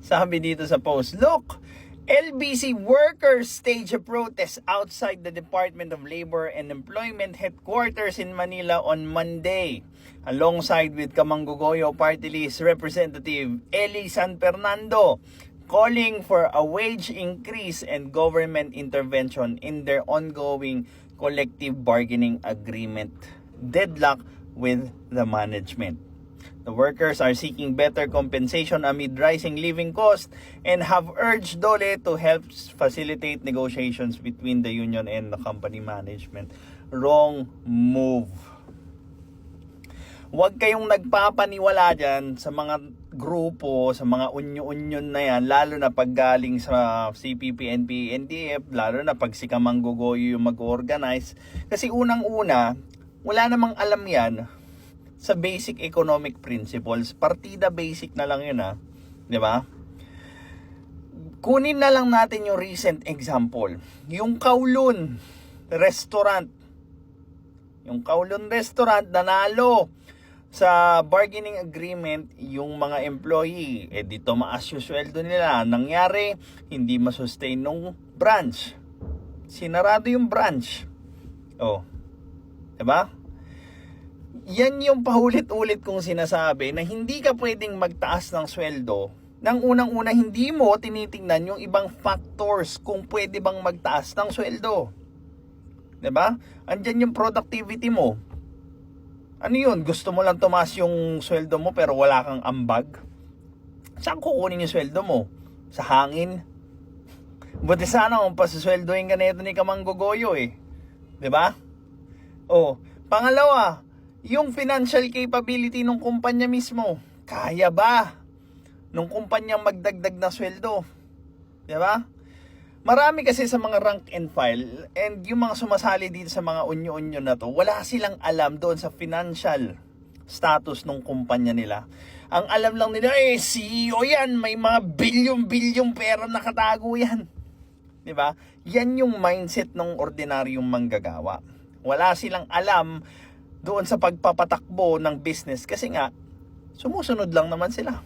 Sabi dito sa post, look, LBC workers stage a protest outside the Department of Labor and Employment headquarters in Manila on Monday, alongside with Kamanggogoyo Party List Representative Eli San Fernando, calling for a wage increase and government intervention in their ongoing collective bargaining agreement deadlock with the management. The workers are seeking better compensation amid rising living costs and have urged DOLE to help facilitate negotiations between the union and the company management. Wrong move. Huwag kayong nagpapaniwala dyan sa mga grupo, sa mga unyo-unyon na yan, lalo na pag galing sa CPP, NPA, NDF, lalo na pag si Kamanggogoyo yung mag-organize. Kasi unang-una, wala namang alam yan sa basic economic principles. Partida basic na lang yun, ha. Di ba? Kunin na lang natin yung recent example. Yung Kowloon Restaurant. Yung Kowloon Restaurant nanalo sa bargaining agreement yung mga employee. Dito maas yung sweldo nila. Nangyari, hindi masustain nung branch. Sinarado yung branch. Diba? Yan yung paulit-ulit kong sinasabi na hindi ka pwedeng magtaas ng sweldo nang unang-una hindi mo tinitingnan yung ibang factors kung pwede bang magtaas ng sweldo. Diba? Andyan yung productivity mo. Ano yun? Gusto mo lang tumaas yung sweldo mo pero wala kang ambag? Saan kukunin yung sweldo mo? Sa hangin? Buti sana kung pasasweldohin ka na ito ni Kamanggogoyo Diba? Pangalawa, yung financial capability ng kumpanya mismo. Kaya ba nung kumpanyang magdagdag na sweldo? Diba? Marami kasi sa mga rank and file and yung mga sumasali dito sa mga unyo-unyo na to, wala silang alam doon sa financial status ng kumpanya nila. Ang alam lang nila, CEO yan, may mga bilyon-bilyong pera nakatago yan. Diba? Yan yung mindset ng ordinaryong manggagawa. Wala silang alam doon sa pagpapatakbo ng business kasi nga sumusunod lang naman sila.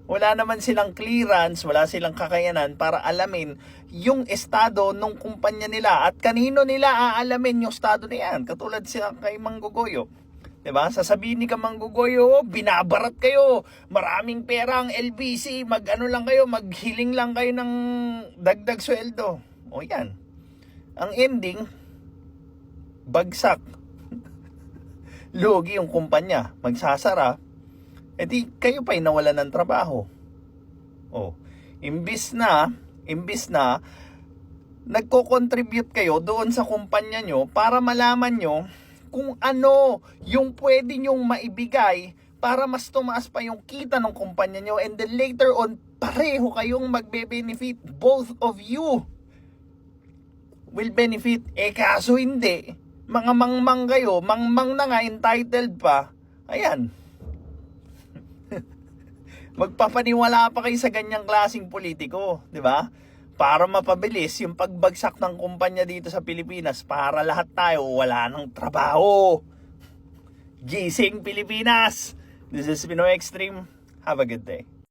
Wala naman silang clearance, wala silang kakayanan para alamin yung estado ng kumpanya nila at kanino nila aalamin yung estado na yan. Katulad siya kay Manggogoyo. Diba? Sasabihin ni Kamanggogoyo, binabarat kayo, maraming pera ang LBC, mag-ano lang kayo, maghiling lang kayo ng dagdag sweldo. Yan. Ang ending, bagsak. Lugi yung kumpanya, magsasara, di kayo pa'y nawalan ng trabaho. Imbis na nagko-contribute kayo doon sa kumpanya nyo para malaman nyo kung ano yung pwede nyong maibigay para mas tumaas pa yung kita ng kumpanya nyo and then later on, pareho kayong magbe-benefit. Both of you will benefit. Kaso hindi. Mga mangmang kayo, mangmang na nga, entitled pa. Ayan. Magpapaniwala pa kayo sa ganyang klaseng politiko, di ba? Para mapabilis yung pagbagsak ng kumpanya dito sa Pilipinas para lahat tayo wala ng trabaho. Gising Pilipinas! This is Pinoy Extreme. Have a good day.